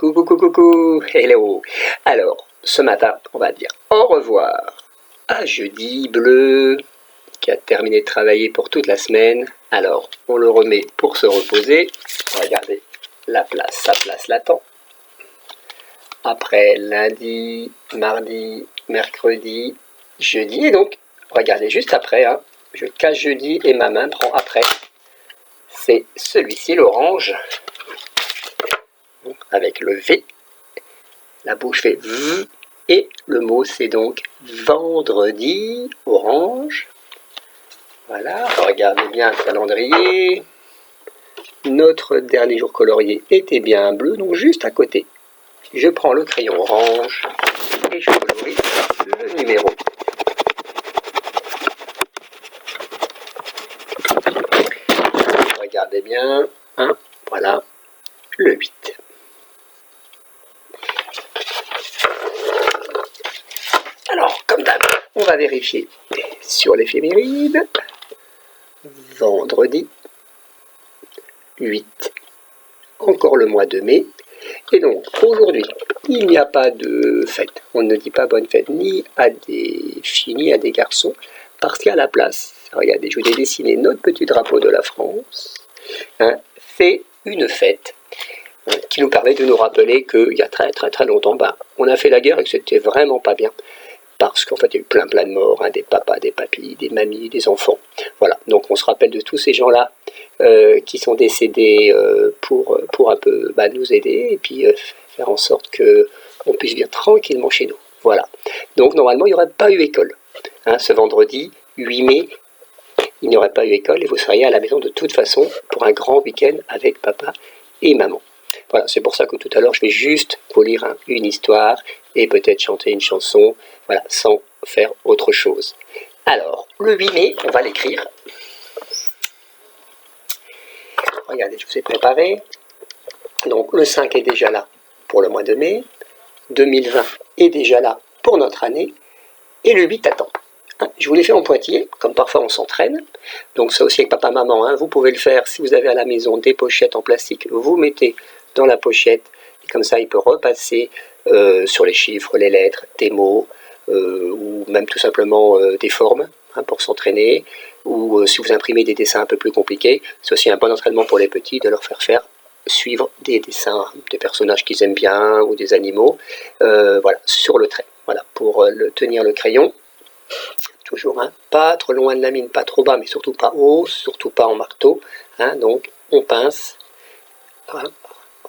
Coucou, coucou, coucou, hello. Alors, ce matin, on va dire au revoir à Jeudi Bleu, qui a terminé de travailler pour toute la semaine. Alors, on le remet pour se reposer. Regardez, sa place l'attend. Après, lundi, mardi, mercredi, jeudi. Et donc, regardez, juste après, hein, je cache jeudi et ma main prend après. C'est celui-ci, l'orange, avec le V. La bouche fait V. Et le mot, c'est donc vendredi, orange. Voilà, regardez bien le calendrier. Notre dernier jour colorié était bien bleu, donc juste à côté. Je prends le crayon orange et je colorie le numéro. Regardez bien, hein, voilà, le 8. Alors, comme d'hab, on va vérifier sur l'éphéméride. Vendredi 8. Encore le mois de mai. Et donc, aujourd'hui, il n'y a pas de fête. On ne dit pas bonne fête ni à des filles ni à des garçons, parce qu'à la place, regardez, je vous ai dessiné notre petit drapeau de la France. Hein, c'est une fête qui nous permet de nous rappeler qu'il y a très très très longtemps, on a fait la guerre et que c'était vraiment pas bien. Parce qu'en fait, il y a eu plein de morts, hein, des papas, des papis, des mamies, des enfants. Voilà, donc on se rappelle de tous ces gens-là qui sont décédés pour un peu nous aider et puis faire en sorte qu'on puisse vivre tranquillement chez nous. Voilà, donc normalement, il n'y aurait pas eu école. Hein, ce vendredi 8 mai, il n'y aurait pas eu école et vous seriez à la maison de toute façon pour un grand week-end avec papa et maman. Voilà, c'est pour ça que tout à l'heure, je vais juste vous lire une histoire et peut-être chanter une chanson, voilà, sans faire autre chose. Alors, le 8 mai, on va l'écrire. Regardez, je vous ai préparé. Donc, le 5 est déjà là pour le mois de mai. 2020 est déjà là pour notre année. Et le 8 attend. Je vous l'ai fait en pointillé, comme parfois on s'entraîne. Donc ça aussi avec papa, maman, hein, vous pouvez le faire si vous avez à la maison des pochettes en plastique. Vous mettez dans la pochette, et comme ça il peut repasser sur les chiffres, les lettres, des mots, ou même tout simplement des formes, hein, pour s'entraîner. Ou si vous imprimez des dessins un peu plus compliqués, c'est aussi un bon entraînement pour les petits de leur faire suivre des dessins, des personnages qu'ils aiment bien, ou des animaux, voilà, sur le trait. Voilà, pour tenir le crayon. Toujours, hein, pas trop loin de la mine, pas trop bas, mais surtout pas haut, surtout pas en marteau. Hein, donc on pince, hein,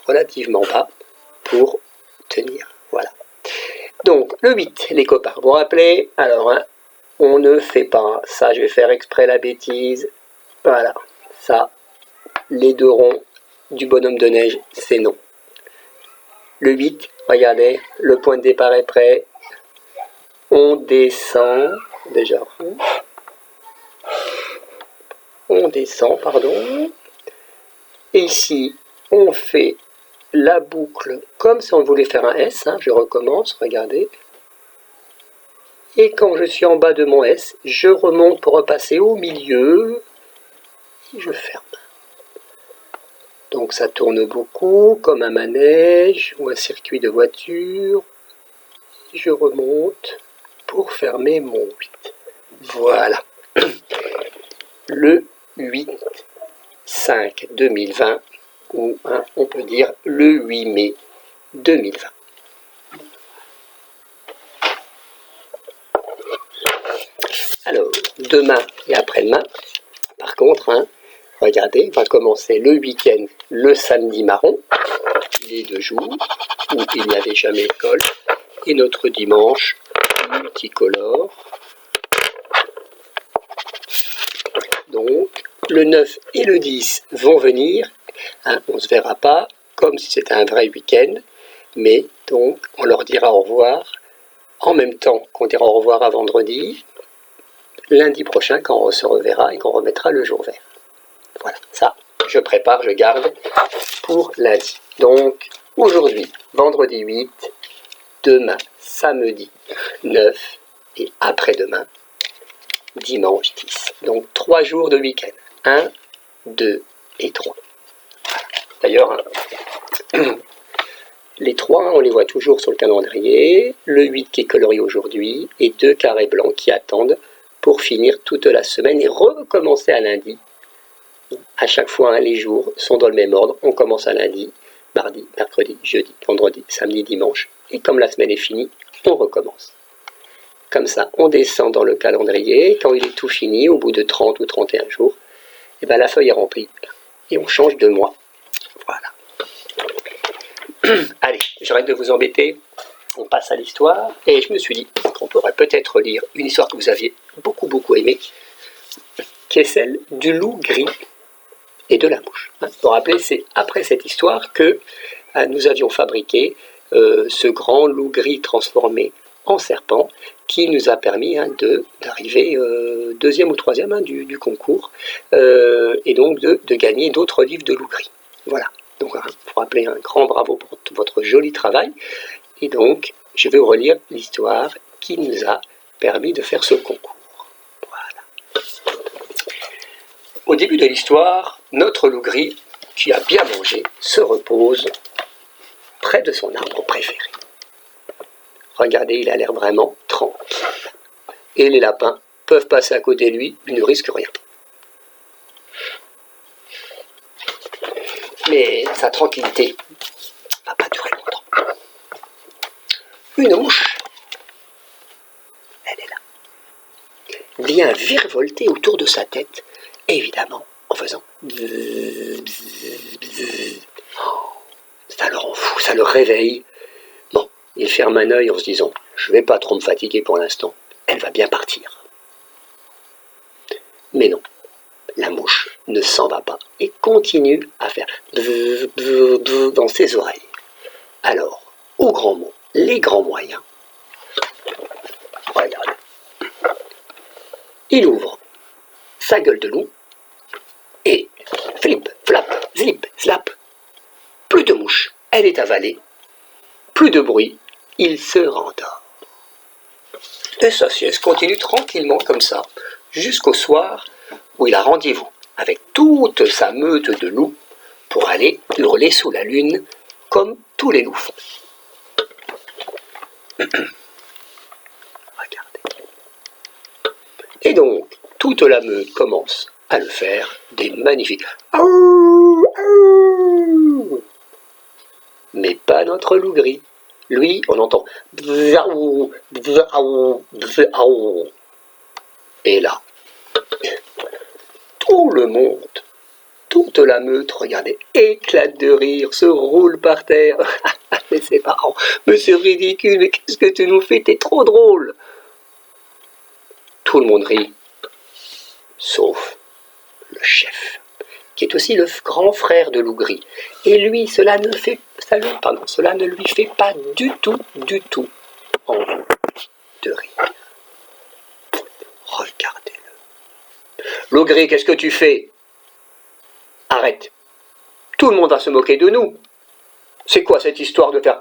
relativement bas pour tenir. Voilà. Donc le 8, les copains, vous vous rappelez, alors hein, on ne fait pas, ça je vais faire exprès la bêtise, voilà, ça, les deux ronds du bonhomme de neige, c'est non. Le 8, regardez, le point de départ est prêt, on descend, déjà, on descend, pardon, et ici, on fait la boucle comme si on voulait faire un S, hein, je recommence, regardez, et quand je suis en bas de mon S, je remonte pour repasser au milieu, et je ferme. Donc ça tourne beaucoup, comme un manège, ou un circuit de voiture, je remonte pour fermer mon 8. Voilà. Le 8/5/2020, ou hein, on peut dire le 8 mai 2020. Alors, demain et après-demain, par contre, hein, regardez, on va commencer le week-end, le samedi marron, les 2 jours où il n'y avait jamais école, et notre dimanche multicolore. Donc, le 9 et le 10 vont venir, hein, on ne se verra pas, comme si c'était un vrai week-end, mais donc on leur dira au revoir, en même temps qu'on dira au revoir à vendredi, lundi prochain quand on se reverra et qu'on remettra le jour vert. Voilà, ça, je prépare, je garde pour lundi. Donc, aujourd'hui, vendredi 8, demain, samedi 9, et après-demain, dimanche 10. Donc, 3 jours de week-end. 1, 2 et 3. D'ailleurs, hein, Les 3, on les voit toujours sur le calendrier, le 8 qui est colorié aujourd'hui, et 2 carrés blancs qui attendent pour finir toute la semaine et recommencer à lundi. À chaque fois, les jours sont dans le même ordre, on commence à lundi, mardi, mercredi, jeudi, vendredi, samedi, dimanche, et comme la semaine est finie, on recommence. Comme ça, on descend dans le calendrier, quand il est tout fini, au bout de 30 ou 31 jours, et ben la feuille est remplie, et on change de mois. Voilà. Allez, j'arrête de vous embêter, on passe à l'histoire, et je me suis dit qu'on pourrait peut-être lire une histoire que vous aviez beaucoup aimée, qui est celle du loup gris et de la mouche. Vous vous rappelez, c'est après cette histoire que nous avions fabriqué ce grand loup gris transformé en serpent, qui nous a permis d'arriver deuxième ou troisième du concours, et donc de gagner d'autres livres de loup gris. Voilà. Donc, pour rappeler un grand bravo pour tout votre joli travail. Et donc, je vais vous relire l'histoire qui nous a permis de faire ce concours. Voilà. Au début de l'histoire, notre loup gris, qui a bien mangé, se repose près de son arbre préféré. Regardez, il a l'air vraiment tranquille. Et les lapins peuvent passer à côté de lui, ils ne risquent rien. Mais sa tranquillité ne va pas durer longtemps. Une mouche, elle est là, vient virevolter autour de sa tête, évidemment en faisant bzzz, bzzz. Ça le rend fou, ça le réveille. Bon, il ferme un œil en se disant « Je ne vais pas trop me fatiguer pour l'instant, elle va bien partir. » Mais non, la mouche ne s'en va pas et continue à faire bzzz, bzzz, bzzz dans ses oreilles. Alors, aux grands mots, les grands moyens, regardez. Il ouvre sa gueule de loup et flip, flap, zip, slap. Plus de mouche, elle est avalée. Plus de bruit, il se rendort. Et sa sieste continue tranquillement comme ça, jusqu'au soir où il a rendez-vous avec toute sa meute de loups pour aller hurler sous la lune comme tous les loups font. Regardez. Et donc, toute la meute commence à le faire des magnifiques aou, aou. Mais pas notre loup gris. Lui, on entend bzaou, bzaou, bzaou. Et là, tout le monde, toute la meute, regardez, éclate de rire, se roule par terre. Mais c'est marrant, mais c'est ridicule, mais qu'est-ce que tu nous fais, t'es trop drôle. Tout le monde rit, sauf le chef, qui est aussi le grand frère de loup gris. Et lui, cela ne lui fait pas du tout envie de rire. Regardez-le. Loup gris, qu'est-ce que tu fais? Arrête. Tout le monde va se moquer de nous. C'est quoi cette histoire de faire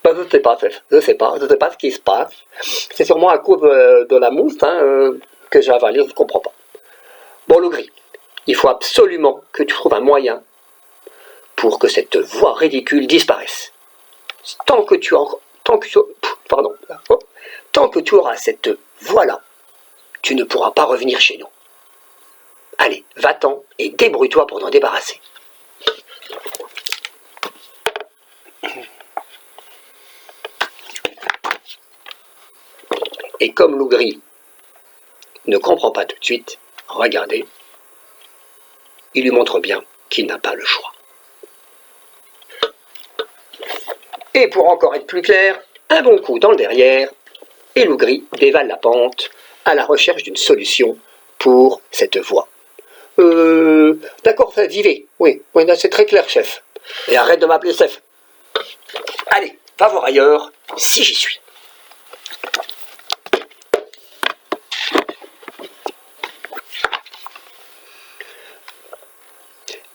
ben, je sais pas ce qui se passe. C'est sûrement à cause de la mousse que j'ai avalée, je ne comprends pas. Bon, loup gris, il faut absolument que tu trouves un moyen pour que cette voix ridicule disparaisse. Tant que tu auras cette voix-là, tu ne pourras pas revenir chez nous. Allez, va-t'en et débrouille-toi pour t'en débarrasser. Et comme loup gris ne comprend pas tout de suite, regardez, il lui montre bien qu'il n'a pas le choix. Et pour encore être plus clair, un bon coup dans le derrière, et loup gris dévale la pente à la recherche d'une solution pour cette voix. D'accord, vivez. Oui, c'est très clair, chef. Et arrête de m'appeler chef. Allez, va voir ailleurs, si j'y suis.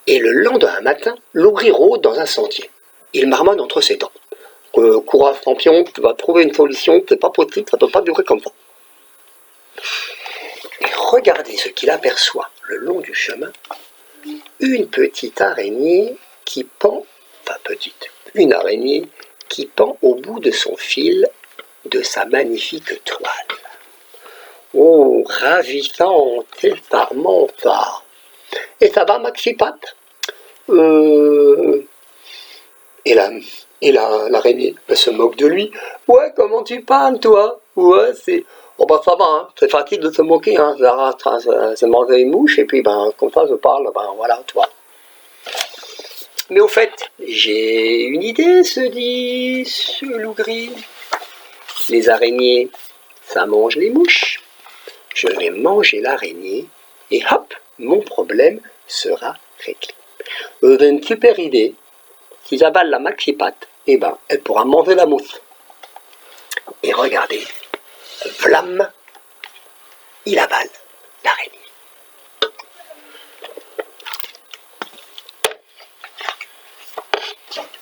Et le lendemain matin, loup gris rôde dans un sentier. Il marmonne entre ses dents. Courage champion, tu vas trouver une solution, c'est pas possible, ça ne peut pas durer comme ça. Et regardez ce qu'il aperçoit le long du chemin, une petite araignée qui pend, petite, une araignée qui pend au bout de son fil de sa magnifique toile. Oh, ravissante et charmante ça. Et ça va, Maxipat? Et l'araignée se moque de lui. Ouais, comment tu parles, toi? Ouais, c'est... Oh bah ça va, hein. C'est facile de se moquer, hein. C'est manger une mouche, et puis comme ça je parle, voilà, toi. Mais au fait, j'ai une idée, se dit ce loup gris. Les araignées, ça mange les mouches. Je vais manger l'araignée, et hop, mon problème sera réglé. J'ai une super idée. Si j'avale la Maxipat, elle pourra manger la mousse. Et regardez, vlam, il avale l'araignée.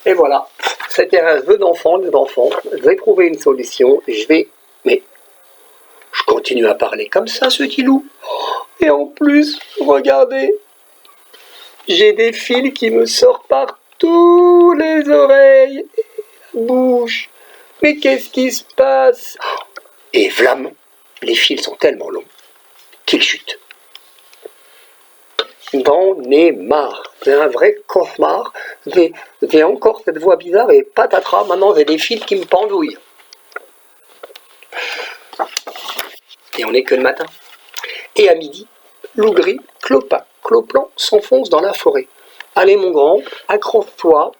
Et voilà, c'était un jeu d'enfant, les enfants. Je vais trouver une solution. Mais je continue à parler comme ça, ce petit loup. Et en plus, regardez, j'ai des fils qui me sortent par tous les oreilles et la bouche. Mais qu'est-ce qui se passe? Et vlam, les fils sont tellement longs qu'ils chutent. J'en ai marre, c'est un vrai cauchemar. J'ai encore cette voix bizarre et patatras, maintenant j'ai des fils qui me pendouillent. Et on n'est que le matin. Et à midi, loup gris, clopin, cloplan s'enfonce dans la forêt. Allez mon grand, accroche-toi,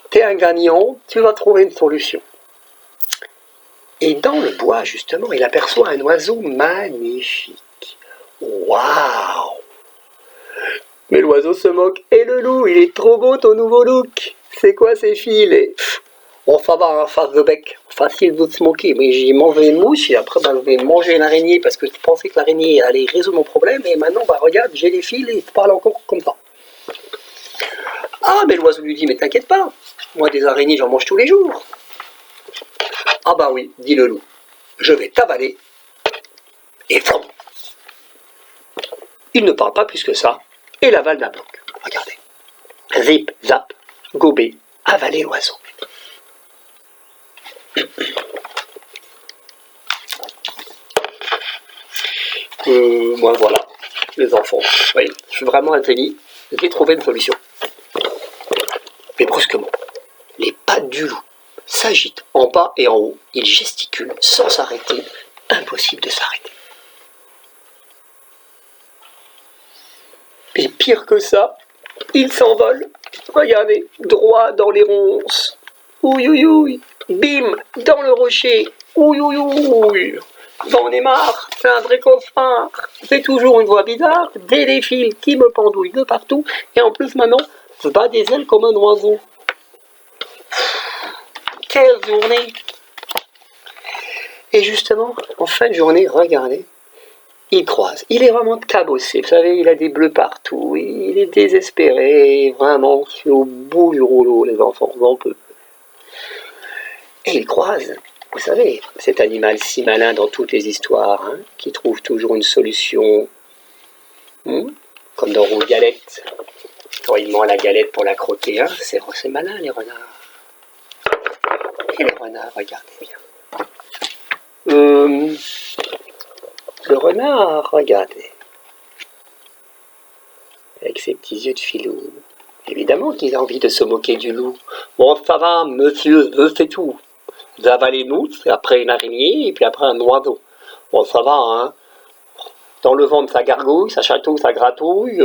t'es un gagnant, tu vas trouver une solution. Et dans le bois, justement, il aperçoit un oiseau magnifique. Waouh! Mais l'oiseau se moque. Et le loup, il est trop beau ton nouveau look. C'est quoi ces fils? Bon, ça va, hein, face de bec. Facile de se moquer. Mais j'ai mangé une mouche et après, je vais manger une araignée parce que je pensais que l'araignée allait résoudre mon problème. Et maintenant, regarde, j'ai les fils et il parle encore comme ça. Ah, mais l'oiseau lui dit, mais t'inquiète pas. Moi, des araignées, j'en mange tous les jours. Ah bah oui, dit le loup. Je vais t'avaler. Et flam. Il ne parle pas plus que ça. Et l'avale d'un bloc. Regardez. Zip, zap, gobé, avaler l'oiseau. Moi voilà, les enfants. Oui, je suis vraiment intelligent. J'ai trouvé une solution. Mais brusquement, les pattes du loup s'agitent en bas et en haut. Il gesticule sans s'arrêter. Impossible de s'arrêter. Et pire que ça, il s'envole. Regardez, droit dans les ronces. Ouïe, ouïe, ouïe. Bim, dans le rocher. Ouïe, ouïe, ouïe. J'en ai marre, c'est un vrai cauchemar. C'est toujours une voix bizarre, des fils qui me pendouillent de partout. Et en plus maintenant, je bats des ailes comme un oiseau. Quelle journée! Et justement, en fin de journée, regardez, il croise. Il est vraiment cabossé. Vous savez, il a des bleus partout. Il est désespéré. Vraiment, c'est au bout du rouleau, les enfants. On peut. Et il croise, vous savez, cet animal si malin dans toutes les histoires, hein, qui trouve toujours une solution. Comme dans Roux Galette. Quand il ment la galette pour la croquer, hein, c'est malin, les renards. Et les renards, regardez bien. Le renard, regardez, avec ses petits yeux de filou. Évidemment qu'il a envie de se moquer du loup. Bon, ça va, monsieur, je sais tout. Vous avalez une mouche, après une araignée, et puis après un oiseau. Bon, ça va, hein. Dans le ventre, ça gargouille, ça chatouille, ça gratouille.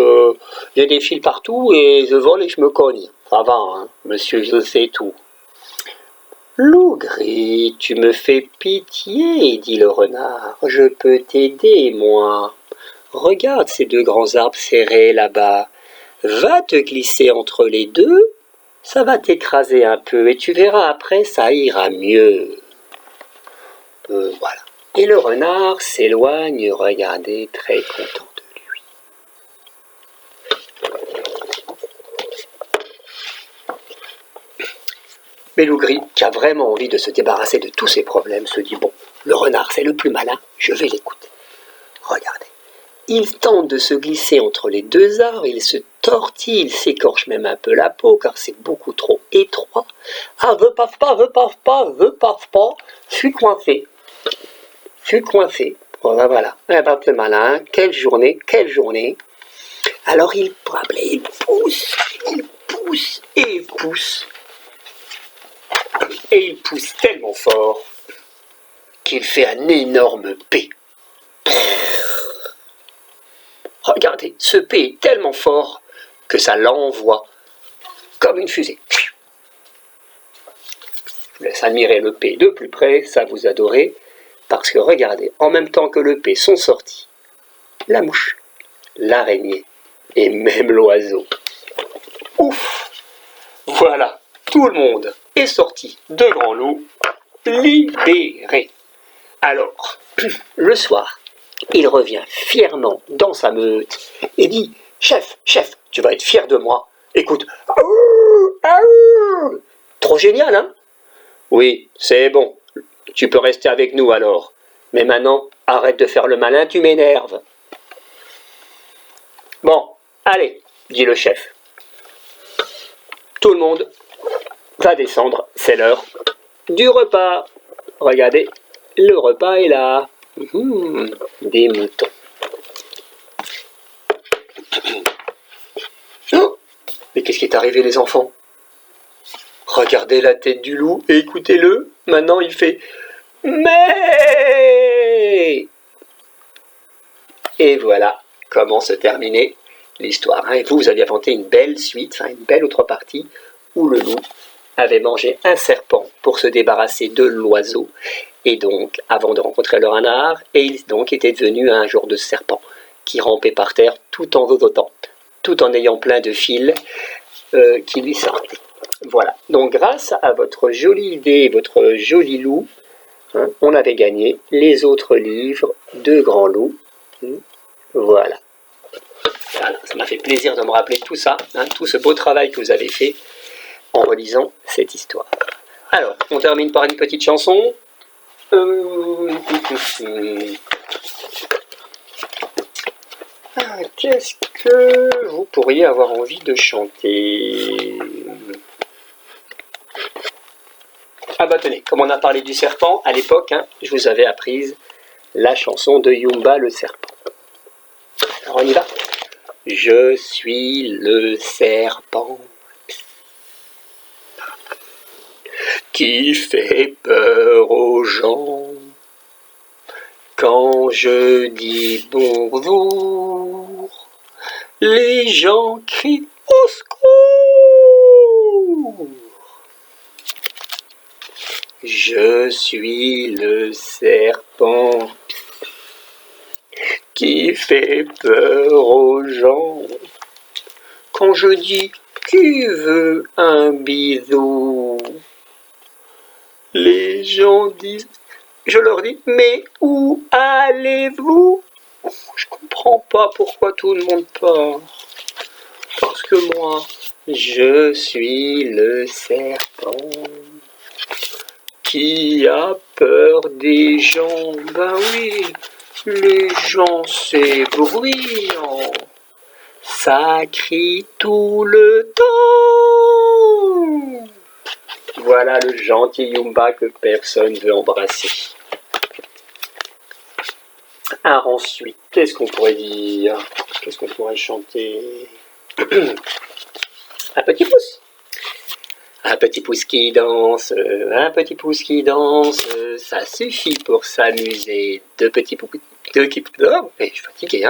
J'ai des fils partout, et je vole et je me cogne. Ça va, hein, monsieur, je sais tout. Loup gris, tu me fais pitié, dit le renard. Je peux t'aider, moi. Regarde ces deux grands arbres serrés là-bas. Va te glisser entre les deux, ça va t'écraser un peu et tu verras après, ça ira mieux. Voilà. Et le renard s'éloigne, regardez, très content de lui. Mais loup gris, qui a vraiment envie de se débarrasser de tous ses problèmes, se dit, bon, le renard c'est le plus malin, je vais l'écouter. Regardez. Il tente de se glisser entre les deux arbres, il se tortille, il s'écorche même un peu la peau car c'est beaucoup trop étroit. Ah, veux pas, je suis coincé. Je suis coincé. Voilà, voilà. Eh ben, le malin, quelle journée. Alors il pousse, et il pousse. Et il pousse tellement fort qu'il fait un énorme P. Regardez, ce P est tellement fort que ça l'envoie comme une fusée. Je vous laisse admirer le P de plus près, ça vous adorez, parce que regardez, en même temps que le P sont sortis, la mouche, l'araignée et même l'oiseau. Ouf! Voilà, tout le monde est sorti de Grand Loup, libéré. Alors, le soir, il revient fièrement dans sa meute et dit « Chef, tu vas être fier de moi. Écoute, trop génial, hein? Oui, c'est bon. Tu peux rester avec nous alors. Mais maintenant, arrête de faire le malin, tu m'énerves. » Bon, allez, dit le chef. Tout le monde va descendre, c'est l'heure du repas. Regardez, le repas est là. Des moutons. Oh, mais qu'est-ce qui est arrivé les enfants? Regardez la tête du loup et écoutez-le. Maintenant il fait mais. Et voilà comment se terminait l'histoire. Et vous aviez inventé une belle suite, une belle autre partie où le loup avait mangé un serpent pour se débarrasser de l'oiseau. Et donc, avant de rencontrer le renard, et il donc était devenu un genre de serpent qui rampait par terre tout en votant, tout en ayant plein de fils qui lui sortaient. Voilà. Donc, grâce à votre jolie idée, votre joli loup, on avait gagné les autres livres de Grand Loup. Voilà. Voilà. Ça m'a fait plaisir de me rappeler tout ça, tout ce beau travail que vous avez fait en relisant cette histoire. Alors, on termine par une petite chanson. Qu'est-ce que vous pourriez avoir envie de chanter? Ah bah tenez, comme on a parlé du serpent, à l'époque, je vous avais apprise la chanson de Yumba le serpent. Alors on y va. Je suis le serpent qui fait peur aux gens. Quand je dis bonjour, les gens crient au secours. Je suis le serpent qui fait peur aux gens. Quand je dis qui veut un bisou, les gens disent, je leur dis, mais où allez-vous? Je comprends pas pourquoi tout le monde part. Parce que moi, je suis le serpent qui a peur des gens. Ben oui, les gens c'est bruyant. Ça crie tout le temps. Voilà le gentil Yumba que personne ne veut embrasser. Alors ensuite, qu'est-ce qu'on pourrait dire? Qu'est-ce qu'on pourrait chanter? Un petit pouce. Un petit pouce qui danse, ça suffit pour s'amuser. Deux petits pouces qui... Oh, je suis fatigué,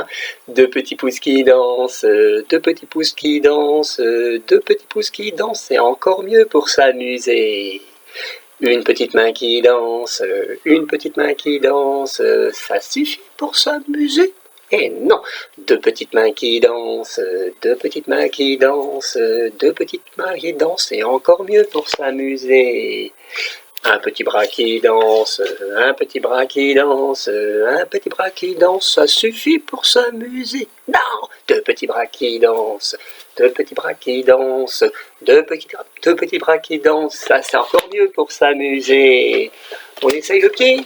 Deux petits pouces qui dansent, deux petits pouces qui dansent, deux petits pouces qui dansent, c'est encore mieux pour s'amuser. Une petite main qui danse, ça suffit pour s'amuser. Eh non, deux petites mains qui dansent, deux petites mains qui dansent, deux petites mains qui dansent, c'est encore mieux pour s'amuser. Un petit bras qui danse, un petit bras qui danse, un petit bras qui danse, ça suffit pour s'amuser. Non, deux petits bras qui dansent, deux petits bras qui dansent, deux petits bras qui dansent, ça c'est encore mieux pour s'amuser. On essaye le pied.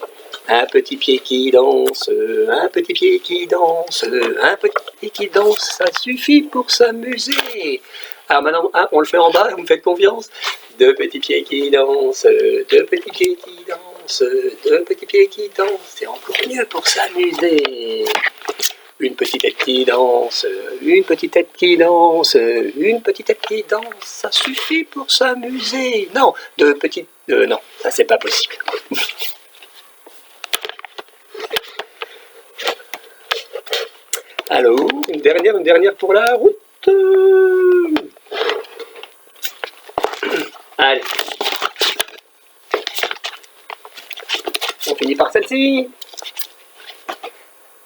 Un petit pied qui danse, un petit pied qui danse, un petit pied qui danse, ça suffit pour s'amuser. Alors maintenant, hein, on le fait en bas, vous me faites confiance. Deux petits pieds qui dansent, deux petits pieds qui dansent, deux petits pieds qui dansent, c'est encore mieux pour s'amuser. Une petite tête qui danse, une petite tête qui danse, une petite tête qui danse, ça suffit pour s'amuser. Non, deux petites... non, ça c'est pas possible. Alors, une dernière pour la route. Allez. On finit par celle-ci.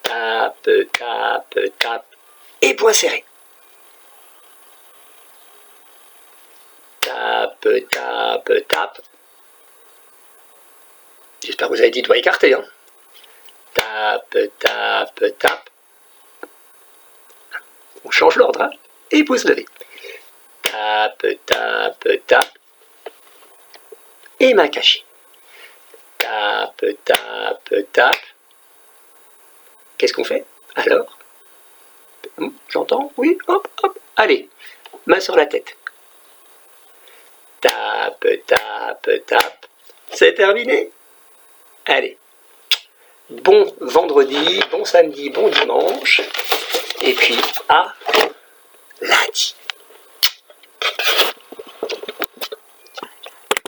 Tape, tape, tape. Et point serré. Tape, tape, tape. J'espère que vous avez dit doigt écarté. Hein. Tape, tape, tape. On change l'ordre. Hein. Et pouce levé. Tape, tape, tape. Et main cachée. Tape, tape, tape. Qu'est-ce qu'on fait alors? J'entends? Oui, hop, hop. Allez, main sur la tête. Tape, tape, tape. C'est terminé. Allez. Bon vendredi, bon samedi, bon dimanche. Et puis, à